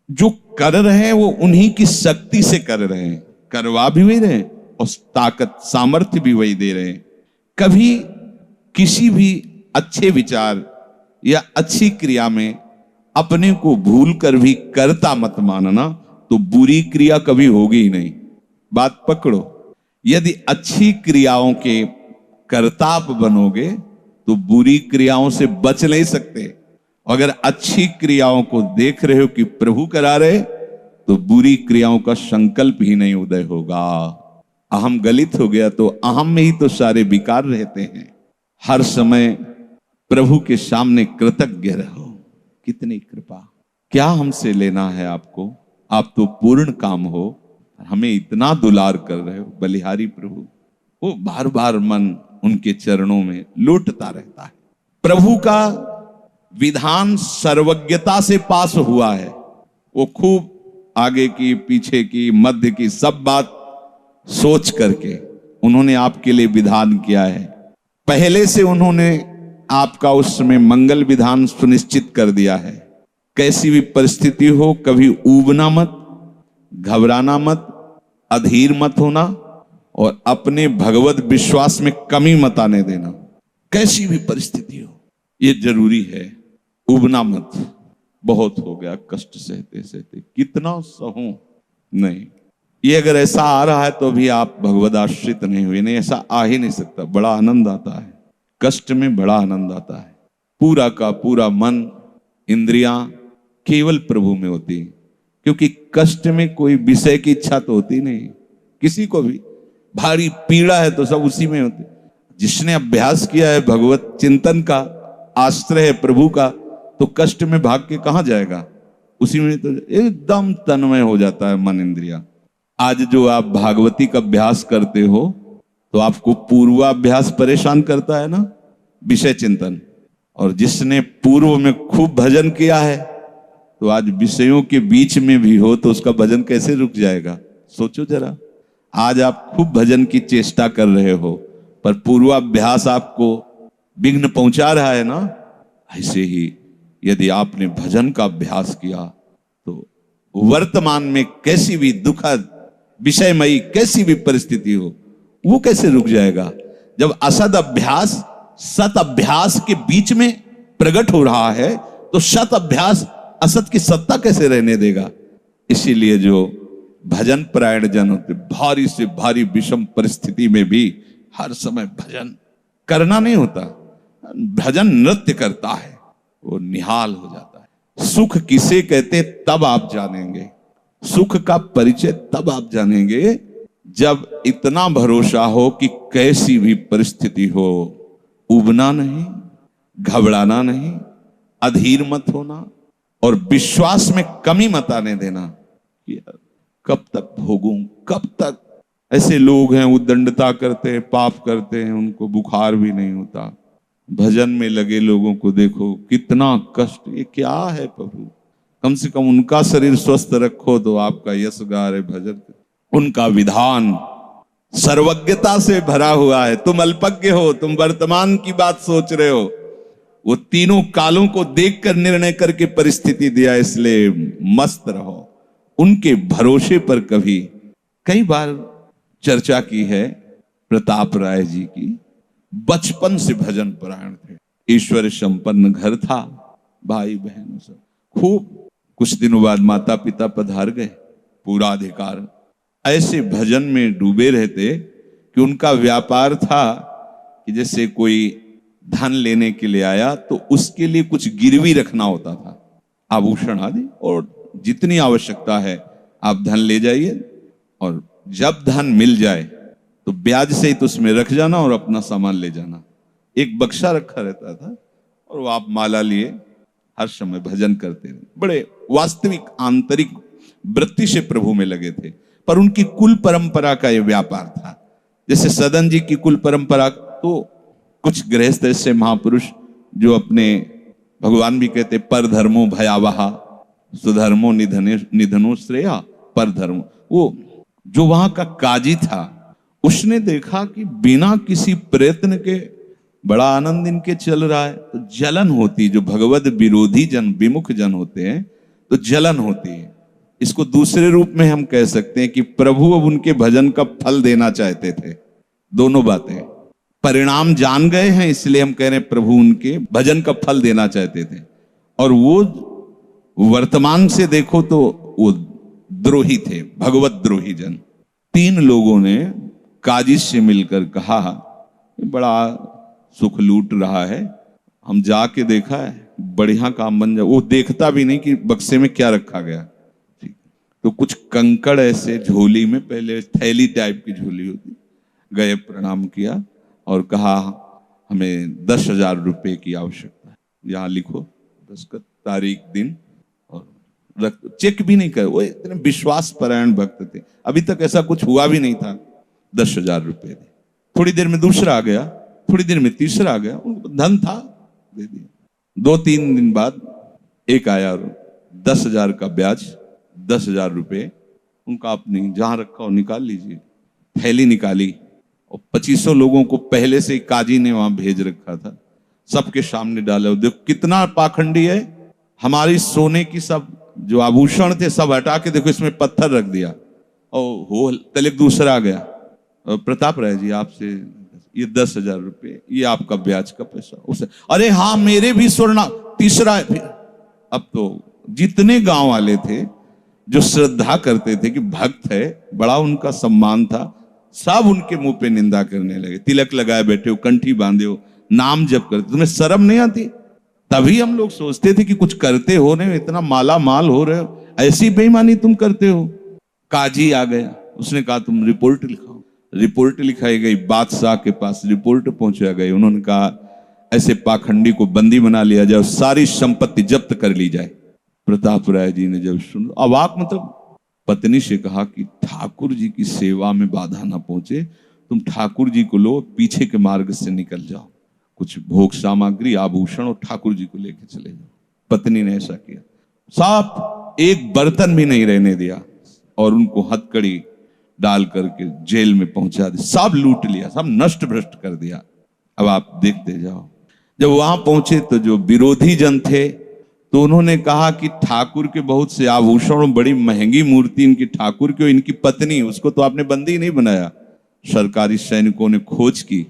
जो कर रहे हैं वो उन्हीं की शक्ति से कर रहे हैं, करवा भी वही रहे हैं और ताकत सामर्थ्य भी वही दे रहे हैं। कभी किसी भी अच्छे विचार या अच्छी क्रिया में अपने को भूल कर भी कर्ता मत मानना, तो बुरी क्रिया कभी होगी ही नहीं। बात पकड़ो, यदि अच्छी क्रियाओं के कर्ता आप बनोगे तो बुरी क्रियाओं से बच नहीं सकते। अगर अच्छी क्रियाओं को देख रहे हो कि प्रभु करा रहे, तो बुरी क्रियाओं का संकल्प ही नहीं उदय होगा। अहम गलित हो गया तो अहम में ही तो सारे विकार रहते हैं। हर समय प्रभु के सामने कृतज्ञ रहो। कितनी कृपा, क्या हमसे लेना है आपको, आप तो पूर्ण काम हो, हमें इतना दुलार कर रहे हो। बलिहारी प्रभु, वो बार बार मन उनके चरणों में लौटता रहता है। प्रभु का विधान सर्वज्ञता से पास हुआ है। वो खूब आगे की, पीछे की, मध्य की सब बात सोच करके उन्होंने आपके लिए विधान किया है। पहले से उन्होंने आपका उस समय मंगल विधान सुनिश्चित कर दिया है। कैसी भी परिस्थिति हो, कभी ऊबना मत, घबराना मत, अधीर मत होना और अपने भगवत विश्वास में कमी मत आने देना। कैसी भी परिस्थिति हो, ये जरूरी है। उबना मत। बहुत हो गया कष्ट सहते सहते, कितना सहूं नहीं। ये अगर ऐसा आ रहा है तो भी आप भगवद आश्रित नहीं हुए। नहीं, ऐसा आ ही नहीं सकता। बड़ा आनंद आता है कष्ट में, बड़ा आनंद आता है। पूरा का पूरा मन, इंद्रियां केवल प्रभु में होती, क्योंकि कष्ट में कोई विषय की इच्छा तो होती नहीं किसी को भी। भारी पीड़ा है तो सब उसी में होती। जिसने अभ्यास किया है भगवत चिंतन का, आश्रय है प्रभु का, तो कष्ट में भाग के कहां जाएगा, उसी में तो एकदम तन्मय हो जाता है मन, इंद्रिया। आज जो आप भागवती का अभ्यास करते हो तो आपको पूर्वाभ्यास परेशान करता है ना, विषय चिंतन। और जिसने पूर्व में खूब भजन किया है तो आज विषयों के बीच में भी हो तो उसका भजन कैसे रुक जाएगा। सोचो जरा, आज आप खूब भजन की चेष्टा कर रहे हो पर पूर्वाभ्यास आपको विघ्न पहुंचा रहा है ना। ऐसे ही यदि आपने भजन का अभ्यास किया तो वर्तमान में कैसी भी दुखद विषयमयी कैसी भी परिस्थिति हो, वो कैसे रुक जाएगा। जब असद अभ्यास सत अभ्यास के बीच में प्रकट हो रहा है तो सत अभ्यास असत की सत्ता कैसे रहने देगा। इसीलिए जो भजन परायण जन होते, भारी से भारी विषम परिस्थिति में भी हर समय भजन करना नहीं होता, भजन नृत्य करता है, वो निहाल हो जाता है। सुख किसे कहते तब आप जानेंगे, सुख का परिचय तब आप जानेंगे जब इतना भरोसा हो कि कैसी भी परिस्थिति हो, उबना नहीं, घबराना नहीं, अधीर मत होना और विश्वास में कमी मत आने देना। कब तक भोगूं, कब तक। ऐसे लोग हैं उद्दंडता करते हैं, पाप करते हैं, उनको बुखार भी नहीं होता। भजन में लगे लोगों को देखो कितना कष्ट, ये क्या है प्रभु। कम से कम उनका शरीर स्वस्थ रखो तो आपका यश गा रहे भजन। उनका विधान सर्वज्ञता से भरा हुआ है। तुम अल्पज्ञ हो, तुम वर्तमान की बात सोच रहे हो। वो तीनों कालों को देखकर निर्णय करके परिस्थिति दिया, इसलिए मस्त रहो उनके भरोसे पर। कई बार चर्चा की है प्रताप राय जी की। बचपन से भजन परायण थे, ईश्वर संपन्न घर था, भाई बहन सब खूब। कुछ दिनों बाद माता पिता पधार गए, पूरा अधिकार। ऐसे भजन में डूबे रहते कि उनका व्यापार था कि जैसे कोई धन लेने के लिए आया तो उसके लिए कुछ गिरवी रखना होता था, आभूषण आदि, और जितनी आवश्यकता है आप धन ले जाइए और जब धन मिल जाए तो ब्याज से ही तो उसमें रख जाना और अपना सामान ले जाना। एक बक्सा रखा रहता था और वो आप माला लिए हर समय भजन करते रहे। बड़े वास्तविक आंतरिक वृत्ति से प्रभु में लगे थे। पर उनकी कुल परंपरा का यह व्यापार था। जैसे सदन जी की कुल परंपरा, तो कुछ गृहस्थ ऐसे महापुरुष जो अपने, भगवान भी कहते पर धर्मो भयावहा सुधर्मो निधनो श्रेया पर धर्म। वो जो वहां का काजी था उसने देखा कि बिना किसी प्रयत्न के बड़ा आनंद इनके चल रहा है, तो जलन होती। जो भगवत विरोधी जन, विमुख जन होते हैं तो जलन होती है। इसको दूसरे रूप में हम कह सकते हैं कि प्रभु अब उनके भजन का फल देना चाहते थे। दोनों बातें, परिणाम जान गए हैं इसलिए हम कह रहे हैं प्रभु उनके भजन का फल देना चाहते थे, और वो वर्तमान से देखो तो वो द्रोही थे, भगवत द्रोही जन। 3 लोगों ने काजी से मिलकर कहा बड़ा सुख लूट रहा है, हम जाके देखा है बढ़िया काम बन जाए। वो देखता भी नहीं कि बक्से में क्या रखा गया। ठीक, तो कुछ कंकड़ ऐसे झोली में, पहले थैली टाइप की झोली होती, गए प्रणाम किया और कहा हमें 10,000 रुपए की आवश्यकता है, यहाँ लिखो दस्तखत, तारीख, दिन, और चेक भी नहीं करे। वो इतने विश्वास परायण भक्त थे, अभी तक ऐसा कुछ हुआ भी नहीं था। 10,000 रुपए दे। थोड़ी देर में दूसरा आ गया, थोड़ी देर में तीसरा आ गया, उनको धन था, दे दिया। 2-3 दिन बाद एक आया और 10,000 का ब्याज, 10,000 रुपए उनका अपनी जहां रखा हो निकाल लीजिए। थैली निकाली और 2500 लोगों को पहले से काजी ने वहां भेज रखा था, सबके सामने डाला। देखो कितना पाखंडी है, हमारी सोने की सब जो आभूषण थे सब हटा के देखो इसमें पत्थर रख दिया। और हो तले दूसरा आ गया, प्रताप राय जी आपसे ये 10,000 रुपए, ये आपका ब्याज का पैसा। उसे अरे हाँ मेरे भी स्वर्ण। तीसरा है फिर। अब तो जितने गांव वाले थे जो श्रद्धा करते थे कि भक्त है, बड़ा उनका सम्मान था, सब उनके मुंह पे निंदा करने लगे। तिलक लगाए बैठे हो, कंठी बांधे हो, नाम जप करते, तुम्हें शर्म नहीं आती? तभी हम लोग सोचते थे कि कुछ करते हो नहीं, इतना माला माल हो रहे हो, ऐसी बेईमानी तुम करते हो। काजी आ गया, उसने कहा तुम रिपोर्ट लिखाओ। रिपोर्ट लिखाई गई, बादशाह के पास रिपोर्ट पहुंचा गई। उन्होंने कहा ऐसे पाखंडी को बंदी बना लिया जाए, सारी संपत्ति जब्त कर ली जाए। प्रताप राय जी ने जब सुन, अवाक, मतलब पत्नी से कहा कि ठाकुर जी की सेवा में बाधा ना पहुंचे, तुम ठाकुर जी को लो, पीछे के मार्ग से निकल जाओ, कुछ भोग सामग्री आभूषण और ठाकुर जी को लेके चले जाओ। पत्नी ने ऐसा किया, साफ एक बर्तन भी नहीं रहने दिया और उनको हथकड़ी डाल करके जेल में पहुंचा दिया। सब लूट लिया, सब नष्ट भ्रष्ट कर दिया। अब आप देखते जाओ। जब वहां पहुंचे तो जो विरोधी जन थे तो उन्होंने कहा कि ठाकुर के बहुत से आभूषण, बड़ी महंगी मूर्ति इनकी ठाकुर की, इनकी पत्नी, उसको तो आपने बंदी नहीं बनाया। सरकारी सैनिकों ने खोज की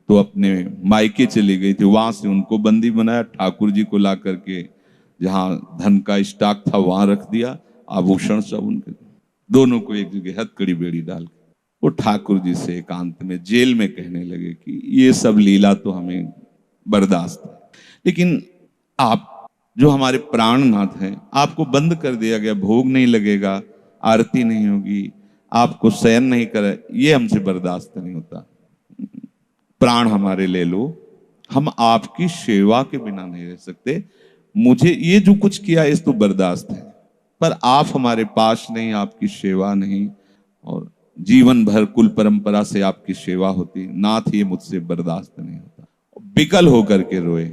तो अपने मायके चली गई थी, वहां से उनको बंदी बनाया। ठाकुर जी को ला करके जहां धन का स्टॉक था वहां रख दिया, आभूषण सब उनके, दोनों को एक जगह हथकड़ी बेड़ी डाल के वो ठाकुर जी से एकांत में जेल में कहने लगे कि ये सब लीला तो हमें बर्दाश्त है, लेकिन आप जो हमारे प्राणनाथ हैं, आपको बंद कर दिया गया, भोग नहीं लगेगा, आरती नहीं होगी, आपको शयन नहीं करे, ये हमसे बर्दाश्त नहीं होता। प्राण हमारे ले लो, हम आपकी सेवा के बिना नहीं रह सकते। मुझे ये जो कुछ किया इस तो बर्दाश्त है, पर आप हमारे पास नहीं, आपकी सेवा नहीं, और जीवन भर कुल परंपरा से आपकी सेवा होती, नाथ ये मुझसे बर्दाश्त नहीं होता। विकल होकर के रोए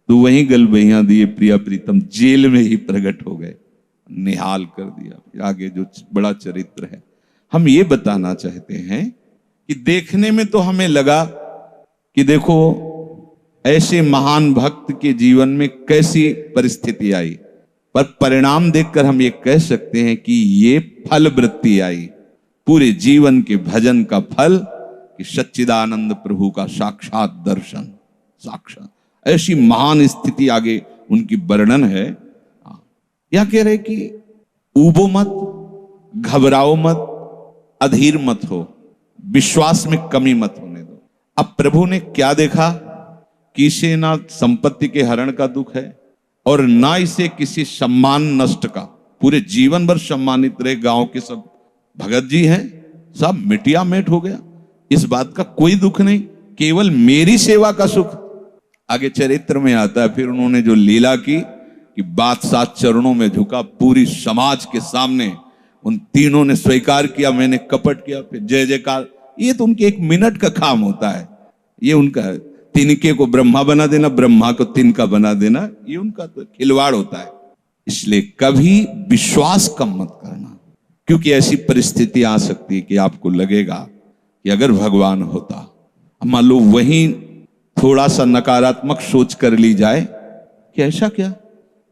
तो वहीं गलबैया दिए प्रिया प्रीतम जेल में ही प्रकट हो गए, निहाल कर दिया। आगे जो बड़ा चरित्र है, हम ये बताना चाहते हैं कि देखने में तो हमें लगा कि देखो ऐसे महान भक्त के जीवन में कैसी परिस्थिति आई, पर परिणाम देखकर हम ये कह सकते हैं कि ये फल वृत्ति आई, पूरे जीवन के भजन का फल, कि सच्चिदानंद प्रभु का साक्षात दर्शन, साक्षात ऐसी महान स्थिति आगे उनकी वर्णन है। यह कह रहे कि ऊबो मत, घबराओ मत, अधीर मत हो, विश्वास में कमी मत होने दो। अब प्रभु ने क्या देखा कि इसे ना संपत्ति के हरण का दुख है और ना इसे किसी सम्मान नष्ट का। पूरे जीवन भर सम्मानित रहे, गांव के सब भगत जी हैं, सब मिटिया मेट हो गया, इस बात का कोई दुख नहीं, केवल मेरी सेवा का सुख। आगे चरित्र में आता है फिर उन्होंने जो लीला की कि बादशाह चरणों में झुका, पूरी समाज के सामने उन तीनों ने स्वीकार किया मैंने कपट किया, फिर जय जयकार। ये तो उनके 1 मिनट का काम होता है, ये उनका तिनके को ब्रह्मा बना देना, ब्रह्मा को तिनका बना देना, ये उनका तो खिलवाड़ होता है। इसलिए कभी विश्वास कम मत करना, क्योंकि ऐसी परिस्थिति आ सकती है कि आपको लगेगा कि अगर भगवान होता, मान लो वहीं थोड़ा सा नकारात्मक सोच कर ली जाए कि ऐसा क्या,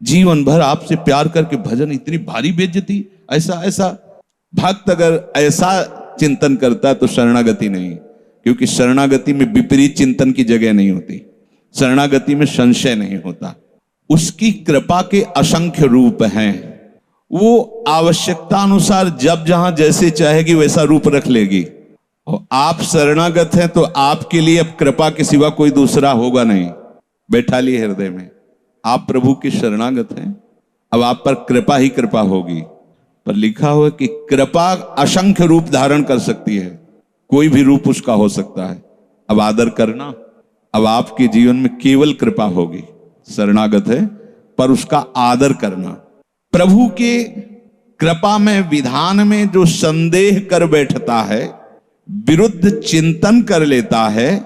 जीवन भर आपसे प्यार करके भजन, इतनी भारी बेइज्जती, ऐसा ऐसा। भक्त अगर ऐसा चिंतन करता है तो शरणागति नहीं, क्योंकि शरणागति में विपरीत चिंतन की जगह नहीं होती, शरणागति में संशय नहीं होता। उसकी कृपा के असंख्य रूप हैं, वो आवश्यकता अनुसार जब जहां जैसे चाहेगी वैसा रूप रख लेगी। और आप शरणागत हैं तो आपके लिए अब कृपा के सिवा कोई दूसरा होगा नहीं। बैठा लिए हृदय में, आप प्रभु के शरणागत हैं, अब आप पर कृपा ही कृपा होगी। पर लिखा हुआ कि कृपा असंख्य रूप धारण कर सकती है, कोई भी रूप उसका हो सकता है। अब आदर करना, अब आपके जीवन में केवल कृपा होगी। शरणागत है पर उसका आदर करना। प्रभु के कृपा में, विधान में जो संदेह कर बैठता है, विरुद्ध चिंतन कर लेता है,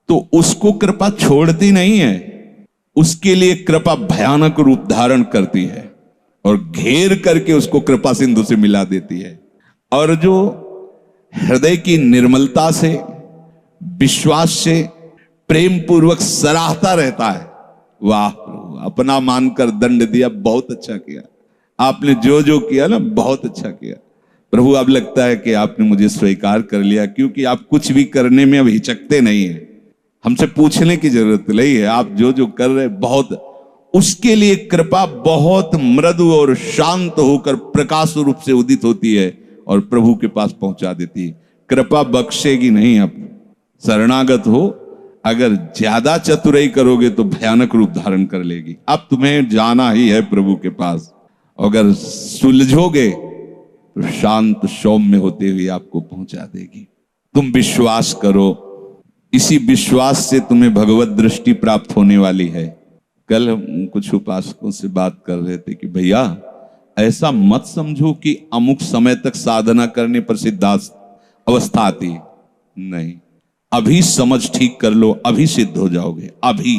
तो उसको कृपा छोड़ती नहीं है, उसके लिए कृपा भयानक रूप धारण करती है और घेर करके उसको कृपा सिंधु से मिला देती है। और जो हृदय की निर्मलता से, विश्वास से, प्रेम पूर्वक सराहता रहता है, वाह प्रभु अपना मानकर दंड दिया, बहुत अच्छा किया, आपने जो जो किया ना बहुत अच्छा किया प्रभु। अब लगता है कि आपने मुझे स्वीकार कर लिया, क्योंकि आप कुछ भी करने में अब हिचकते नहीं है, हमसे पूछने की जरूरत नहीं है, आप जो जो कर रहे बहुत। उसके लिए कृपा बहुत मृदु और शांत होकर प्रकाश रूप से उदित होती है और प्रभु के पास पहुंचा देती है। कृपा बख्शेगी नहीं। आप शरणागत हो, अगर ज्यादा चतुराई करोगे तो भयानक रूप धारण कर लेगी। अब तुम्हें जाना ही है प्रभु के पास, अगर सुलझोगे तो शांत सौम्य होते हुए आपको पहुंचा देगी। तुम विश्वास करो, इसी विश्वास से तुम्हें भगवत दृष्टि प्राप्त होने वाली है। कल हम कुछ उपासकों से बात कर रहे थे कि भैया ऐसा मत समझो कि अमुक समय तक साधना करने पर सिद्धार्थ अवस्था आती है, नहीं, अभी समझ ठीक कर लो, अभी सिद्ध हो जाओगे। अभी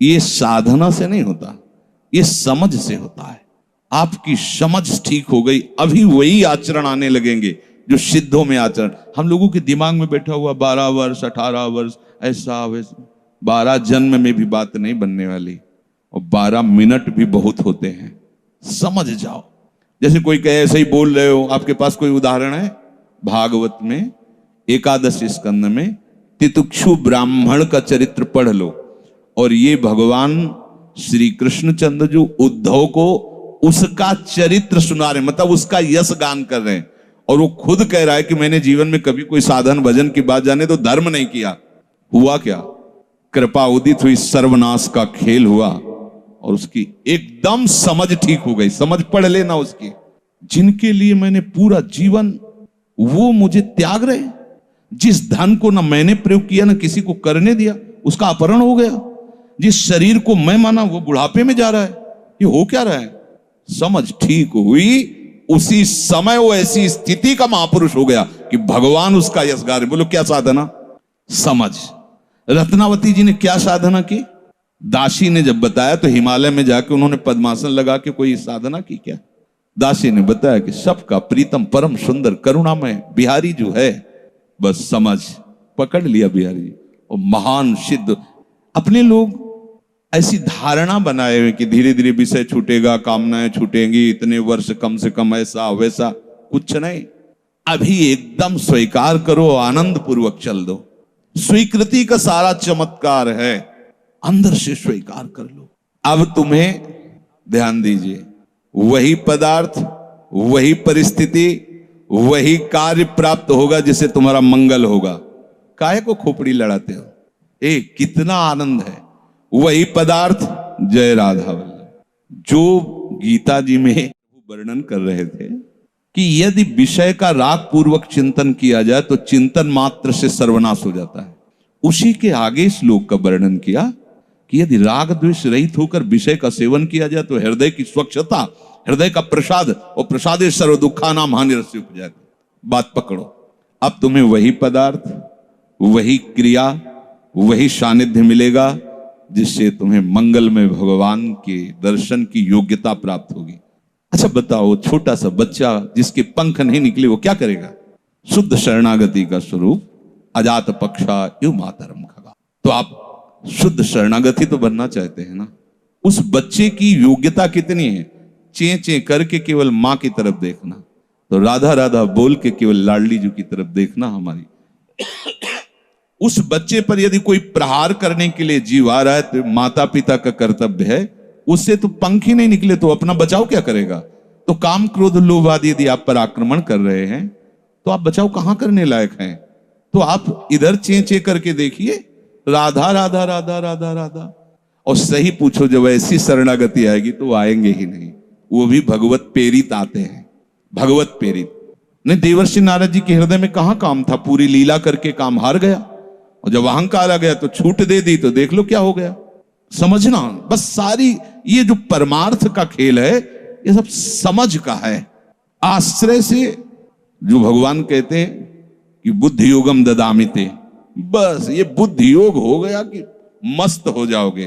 ये साधना से नहीं होता, ये समझ से होता है। आपकी समझ ठीक हो गई, अभी वही आचरण आने लगेंगे जो सिद्धों में आचरण। हम लोगों के दिमाग में बैठा हुआ 12 वर्ष 18 वर्ष ऐसा वैसा, 12 जन्म में भी बात नहीं बनने वाली, और 12 मिनट भी बहुत होते हैं। समझ जाओ, जैसे कोई कहे ऐसे ही बोल रहे हो। आपके पास कोई उदाहरण है? भागवत में एकादश स्कंद में तितिक्षु ब्राह्मण का चरित्र पढ़ लो, और ये भगवान श्री कृष्णचंद्र जो उद्धव को उसका चरित्र सुना रहे, मतलब उसका यश गान कर रहे हैं। और वो खुद कह रहा है कि मैंने जीवन में कभी कोई साधन भजन की बात जाने तो धर्म नहीं किया। हुआ क्या? कृपा उदित हुई, सर्वनाश का खेल हुआ और उसकी एकदम समझ ठीक हो गई। समझ पढ़ लेना उसकी। जिनके लिए मैंने पूरा जीवन, वो मुझे त्याग रहे। जिस धन को ना मैंने प्रयोग किया ना किसी को करने दिया, उसका अपहरण हो गया। जिस शरीर को मैं माना वो बुढ़ापे में जा रहा है। ये हो क्या रहा है? समझ ठीक हुई, उसी समय वो ऐसी स्थिति का महापुरुष हो गया कि भगवान उसका यश गा रहे। बोलो क्या साधना? समझ। रत्नावती जी ने क्या साधना की? दासी ने जब बताया तो हिमालय में जाके उन्होंने पद्मासन लगा के कोई साधना की क्या? दासी ने बताया कि सबका प्रीतम परम सुंदर करुणामय बिहारी जो है, बस समझ पकड़ लिया बिहारी जी। और महान सिद्ध। अपने लोग ऐसी धारणा बनाए हुए कि धीरे धीरे विषय छूटेगा, कामनाएं छूटेंगी, इतने वर्ष कम से कम, ऐसा वैसा, कुछ नहीं। अभी एकदम स्वीकार करो, आनंद पूर्वक चल दो। स्वीकृति का सारा चमत्कार है, अंदर से स्वीकार कर लो। अब तुम्हें ध्यान दीजिए, वही पदार्थ, वही परिस्थिति, वही कार्य प्राप्त होगा जिससे तुम्हारा मंगल होगा। काहे को खोपड़ी लड़ाते हो? कितना आनंद है। वही पदार्थ, जय राधा वल्लभ। जो गीता जी में वर्णन कर रहे थे कि यदि विषय का राग पूर्वक चिंतन किया जाए तो चिंतन मात्र से सर्वनाश हो जाता है। उसी के आगे श्लोक का वर्णन किया कि यदि राग द्वेष रहित होकर विषय का सेवन किया जाए तो हृदय की स्वच्छता, हृदय का प्रसाद, और प्रसादे सर्व दुखा नाम हानिरस्य उपजाति। बात पकड़ो। अब तुम्हें वही पदार्थ, वही क्रिया, वही सानिध्य मिलेगा जिससे तुम्हें मंगल में भगवान के दर्शन की योग्यता प्राप्त होगी। अच्छा बताओ, छोटा सा बच्चा जिसके पंख नहीं निकले वो क्या करेगा? शुद्ध शरणागति का स्वरूप अजात पक्षा यु मातरम खगा। तो आप शुद्ध शरणागति तो बनना चाहते हैं ना? उस बच्चे की योग्यता कितनी है? चे चे करके केवल मां की तरफ देखना, तो राधा राधा बोल के केवल लाडली जी की तरफ देखना हमारी। उस बच्चे पर यदि कोई प्रहार करने के लिए जीव आ रहा है तो माता पिता का कर्तव्य है, उससे तो पंख ही नहीं निकले तो अपना बचाव क्या करेगा? तो काम क्रोध लोभ आदि यदि आप पर आक्रमण कर रहे हैं तो आप बचाव कहां करने लायक हैं? तो आप इधर चे चे करके देखिए, राधा राधा राधा राधा राधा, और सही पूछो जब ऐसी शरणागति आएगी तो वो आएंगे ही नहीं, वो भी भगवत प्रेरित आते हैं, भगवत प्रेरित। नहीं, देवर्षि नारद जी के हृदय में कहां काम था? पूरी लीला करके काम हार गया, और जब अहंकार आ गया तो छूट दे दी, तो देख लो क्या हो गया। समझना, बस सारी ये जो परमार्थ का खेल है ये सब समझ का है। आश्रय से जो भगवान कहते हैं कि बुद्धि योगम ददामिते, बस ये बुद्धि योग हो गया कि मस्त हो जाओगे।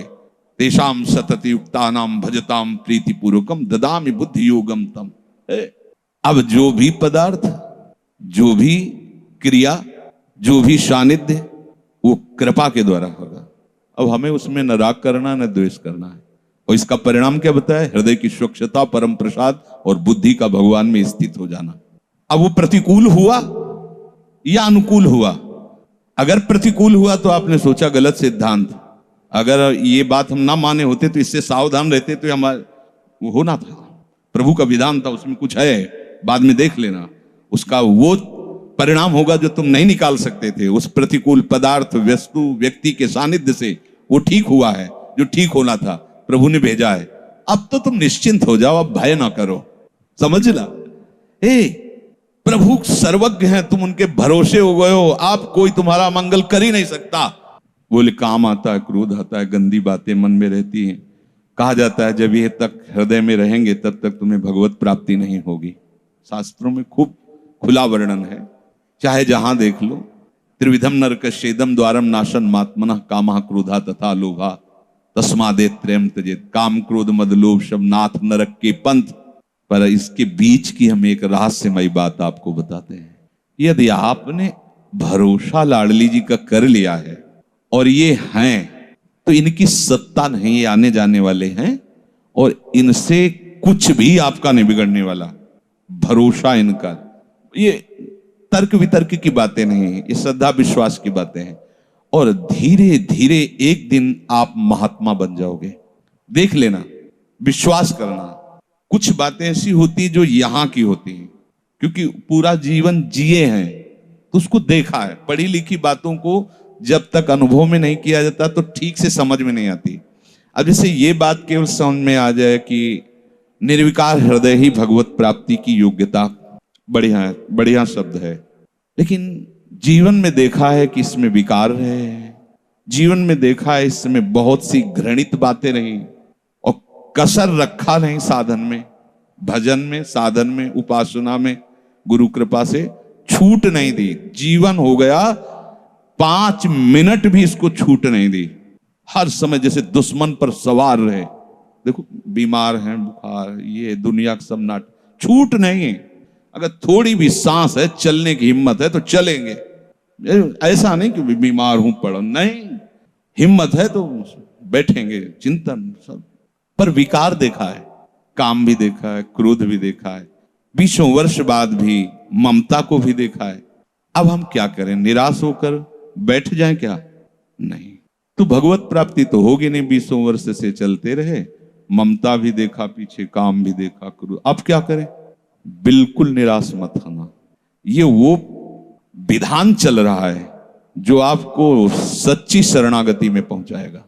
तेषाम सतत युक्तानाम भजताम प्रीति पूर्वकम ददामि बुद्धि योगम तम। अब जो भी पदार्थ, जो भी क्रिया, जो भी सानिध्य, वो कृपा के द्वारा होगा। अब हमें उसमें न राग करना न द्वेष करना है, और इसका परिणाम क्या बताया? हृदय की स्वच्छता, परम प्रसाद और बुद्धि का भगवान में स्थित हो जाना। अब वो प्रतिकूल हुआ या अनुकूल हुआ? अगर प्रतिकूल हुआ तो आपने सोचा गलत सिद्धांत, अगर ये बात हम ना माने होते तो इससे सावधान रहते तो हमारा होना था। प्रभु का विधान था, उसमें कुछ है, बाद में देख लेना, उसका वो परिणाम होगा जो तुम नहीं निकाल सकते थे। उस प्रतिकूल पदार्थ, वस्तु, व्यक्ति के सानिध्य से वो ठीक हुआ है जो ठीक होना था, प्रभु ने भेजा है। अब तो तुम निश्चिंत हो जाओ, अब भय ना करो, समझ ला। प्रभु सर्वज्ञ हैं, तुम उनके भरोसे हो गए हो, आप कोई तुम्हारा मंगल कर ही नहीं सकता। बोले काम आता है, क्रोध आता है, गंदी बातें मन में रहती हैं। कहा जाता है जब ये तक हृदय में रहेंगे तब तक तुम्हें भगवत प्राप्ति नहीं होगी। शास्त्रों में खूब खुला वर्णन है, चाहे जहां देख लो। त्रिविधम नरकस्येदम द्वारम नाशन मात्मनः कामः क्रोधा तथा लोभा तस्मादेव त्रयम् त्यजेत्। काम क्रोध मद लोभ सब नाथ नरक के पंथ। पर इसके बीच की हम एक रहस्यमयी बात आपको बताते हैं। यदि आपने भरोसा लाडली जी का कर लिया है और ये हैं, तो इनकी सत्ता नहीं, ये आने जाने वाले हैं और इनसे कुछ भी आपका नहीं बिगड़ने वाला। भरोसा इनका, ये तर्क वितर्क की बातें नहीं है, ये श्रद्धा विश्वास की बातें हैं। और धीरे धीरे एक दिन आप महात्मा बन जाओगे, देख लेना, विश्वास करना। कुछ बातें ऐसी होती जो यहां की होती हैं, क्योंकि पूरा जीवन जिए हैं तो उसको देखा है। पढ़ी लिखी बातों को जब तक अनुभव में नहीं किया जाता तो ठीक से समझ में नहीं आती। अब जैसे ये बात केवल समझ में आ जाए कि निर्विकार हृदय ही भगवत प्राप्ति की योग्यता, बढ़िया है, बढ़िया शब्द है, लेकिन जीवन में देखा है कि इसमें विकार है, जीवन में देखा है इसमें बहुत सी घृणित बातें रही और कसर रखा नहीं साधन में, भजन में, साधन में, उपासना में। गुरु कृपा से छूट नहीं दी, जीवन हो गया 5 मिनट भी इसको छूट नहीं दी। हर समय जैसे दुश्मन पर सवार रहे। देखो बीमार हैं, बुखार, ये दुनिया का सब नाटक, छूट नहीं। अगर थोड़ी भी सांस है, चलने की हिम्मत है तो चलेंगे। ऐसा नहीं कि बीमार हूं पड़ा, नहीं, हिम्मत है तो बैठेंगे, चिंतन सब। पर विकार देखा है, काम भी देखा है, क्रोध भी देखा है, 20 वर्ष बाद भी ममता को भी देखा है। अब हम क्या करें? निराश होकर बैठ जाएं क्या? नहीं, तो भगवत प्राप्ति तो होगी नहीं। 20 वर्ष से चलते रहे, ममता भी देखा पीछे, काम भी देखा, क्रोध। अब क्या करें? बिल्कुल निराश मत होना। ये वो विधान चल रहा है जो आपको सच्ची शरणागति में पहुंचाएगा,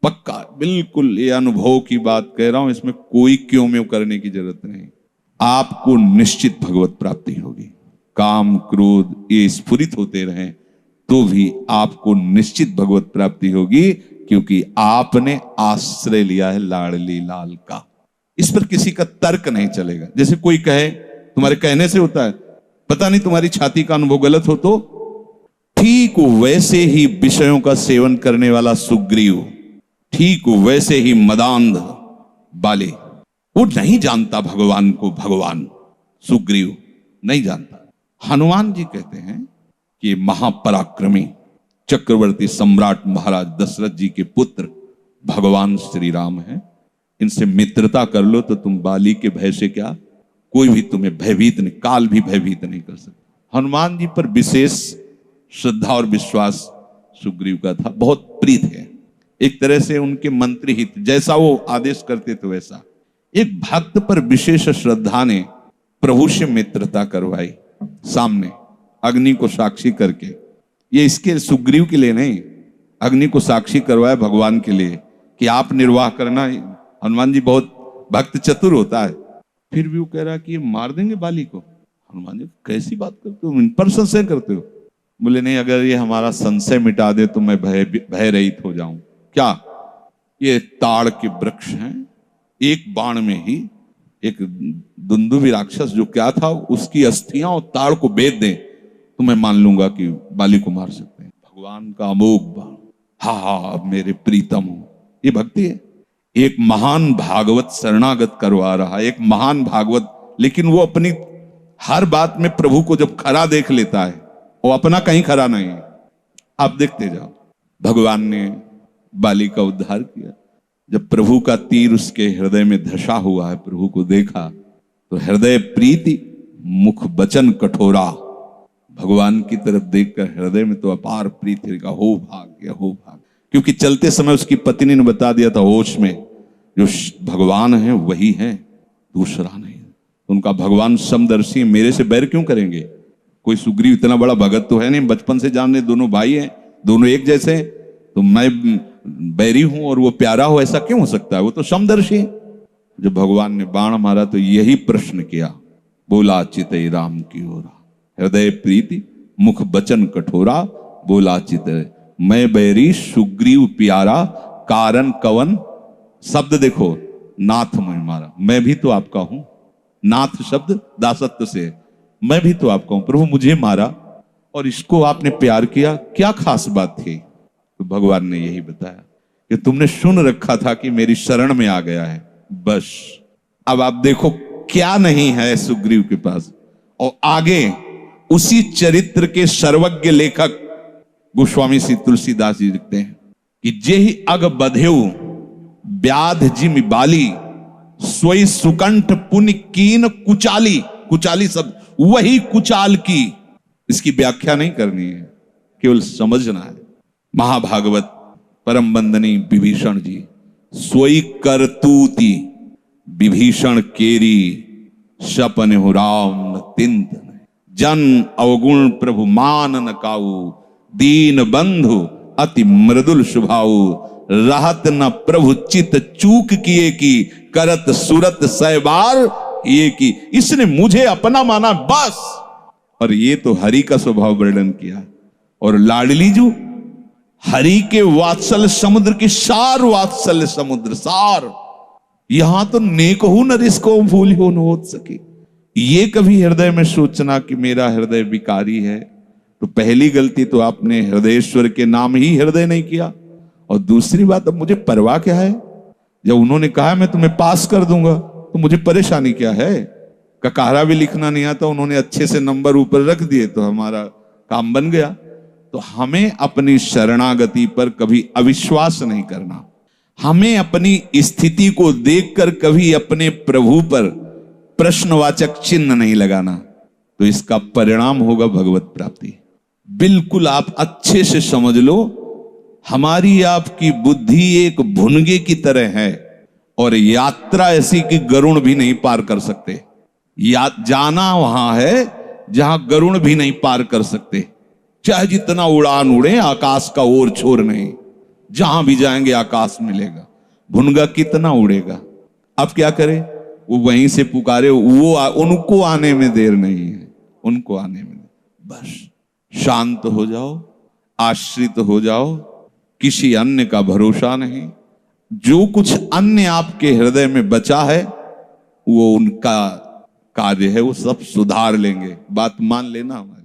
पक्का, बिल्कुल। ये अनुभव की बात कह रहा हूं, इसमें कोई क्यों म्यों करने की जरूरत नहीं। आपको निश्चित भगवत प्राप्ति होगी। काम क्रोध ये स्फुरित होते रहें तो भी आपको निश्चित भगवत प्राप्ति होगी, क्योंकि आपने आश्रय लिया है लाडली लाल का। इस पर किसी का तर्क नहीं चलेगा। जैसे कोई कहे, तुम्हारे कहने से होता है, पता नहीं तुम्हारी छाती का अनुभव गलत हो तो ठीक वैसे ही विषयों का सेवन करने वाला सुग्रीव, ठीक वैसे ही मदांध बाले, वो नहीं जानता भगवान को। भगवान सुग्रीव नहीं जानता। हनुमान जी कहते हैं कि महापराक्रमी चक्रवर्ती सम्राट महाराज दशरथ जी के पुत्र भगवान श्री राम हैं। इनसे मित्रता कर लो तो तुम बाली के भय से क्या, कोई भी तुम्हें भयभीत नहीं, काल भी भयभीत नहीं कर सकता। हनुमान जी पर विशेष श्रद्धा और विश्वास सुग्रीव का था, बहुत प्रीत है, एक तरह से उनके मंत्री हित, जैसा वो आदेश करते थे वैसा। एक भक्त पर विशेष श्रद्धा ने प्रभु से मित्रता करवाई, सामने अग्नि को साक्षी करके। ये इसके सुग्रीव के लिए नहीं, अग्नि को साक्षी करवाया भगवान के लिए कि आप निर्वाह करना। हनुमान जी बहुत भक्त चतुर होता है, फिर भी वो कह रहा कि ये मार देंगे बाली को। हनुमान जी कैसी बात करते हो, इन पर संशय करते हो? बोले नहीं, अगर ये हमारा संशय मिटा दे तो मैं भय रहित हो जाऊं। क्या? ये ताड़ के वृक्ष हैं, एक बाण में ही एक दुंदुभि राक्षस जो क्या था उसकी अस्थियां और ताड़ को बेच दें तो मैं मान लूंगा कि बाली को मार सकते हैं। भगवान का अमोघ बाण, हा मेरे प्रीतम हो, ये भक्ति है। एक महान भागवत शरणागत करवा रहा, एक महान भागवत, लेकिन वो अपनी हर बात में प्रभु को जब खरा देख लेता है, वो अपना कहीं खरा नहीं है। आप देखते जाओ, भगवान ने बाली का उद्धार किया। जब प्रभु का तीर उसके हृदय में धसा हुआ है, प्रभु को देखा तो हृदय प्रीति मुख बचन कठोरा। भगवान की तरफ देखकर हृदय में तो अपार प्रीति का हो भाग्य, हो भाग्य। क्योंकि चलते समय उसकी पत्नी ने बता दिया था होश में, जो भगवान है वही है, दूसरा नहीं। उनका भगवान समदर्शी, मेरे से बैर क्यों करेंगे? कोई सुग्रीव इतना बड़ा भगत तो है नहीं, बचपन से जानने, दोनों भाई हैं, दोनों एक जैसे हैं, तो मैं बैरी हूं और वो प्यारा हो, ऐसा क्यों हो सकता है? वो तो समदर्शी। जब भगवान ने बाण मारा तो यही प्रश्न किया, बोला चितई राम की ओरा, हृदय प्रीति मुख बचन कठोरा, बोला चितई मैं बैरी सुग्रीव प्यारा, कारण कवन। शब्द देखो, नाथ मैं मारा, मैं भी तो आपका हूं। नाथ शब्द दासत्व से, मैं भी तो आपका हूं, प्रभु मुझे मारा और इसको आपने प्यार किया, क्या खास बात थी? तो भगवान ने यही बताया कि तुमने सुन रखा था कि मेरी शरण में आ गया है, बस। अब आप देखो क्या नहीं है सुग्रीव के पास। और आगे उसी चरित्र के सर्वज्ञ लेखक गोस्वामी श्री तुलसीदास जी लिखते हैं कि जेहि अग बधेउ व्याध जिमि बाली, सोई सुकंठ पुनि कीन कुचाली। कुचाली शब्द वही कुचाल की, इसकी व्याख्या नहीं करनी है, केवल समझना है। महाभागवत परम वंदनीय विभीषण जी, सोई करतूती विभीषण केरी, सपन हो राम न तिंतन, जन अवगुण प्रभु मान न काऊ, दीन बंधु अति मृदुल स्वभाव, रहत न प्रभु चित चूक किए की, करत सुरत सैबार ये की। इसने मुझे अपना माना बस। और ये तो हरि का स्वभाव वर्णन किया। और लाडली जो हरि के वात्सल्य समुद्र की सार, वात्सल्य समुद्र सार, यहां तो नेक हो नरिस को भूल हो न हो सके। ये कभी हृदय में सोचना कि मेरा हृदय विकारी है, तो पहली गलती तो आपने हृदयेश्वर के नाम ही हृदय नहीं किया। और दूसरी बात, अब मुझे परवाह क्या है? जब उन्होंने कहा मैं तुम्हें पास कर दूंगा तो मुझे परेशानी क्या है? ककारा भी लिखना नहीं आता, उन्होंने अच्छे से नंबर ऊपर रख दिए तो हमारा काम बन गया। तो हमें अपनी शरणागति पर कभी अविश्वास नहीं करना, हमें अपनी स्थिति को देखकर कभी अपने प्रभु पर प्रश्नवाचक चिन्ह नहीं लगाना, तो इसका परिणाम होगा भगवत प्राप्ति। बिल्कुल आप अच्छे से समझ लो, हमारी आपकी बुद्धि एक भुनगे की तरह है और यात्रा ऐसी कि गरुड़ भी नहीं पार कर सकते। जाना वहां है जहां गरुड़ भी नहीं पार कर सकते, चाहे जितना उड़ान उड़े, आकाश का ओर छोर नहीं, जहां भी जाएंगे आकाश मिलेगा। भुनगा कितना उड़ेगा? अब क्या करे? वो वहीं से पुकारे, वो उनको आने में देर नहीं है, उनको आने में। बस शांत हो जाओ, आश्रित हो जाओ, किसी अन्य का भरोसा नहीं। जो कुछ अन्य आपके हृदय में बचा है वो उनका कार्य है, वो सब सुधार लेंगे। बात मान लेना हमारी।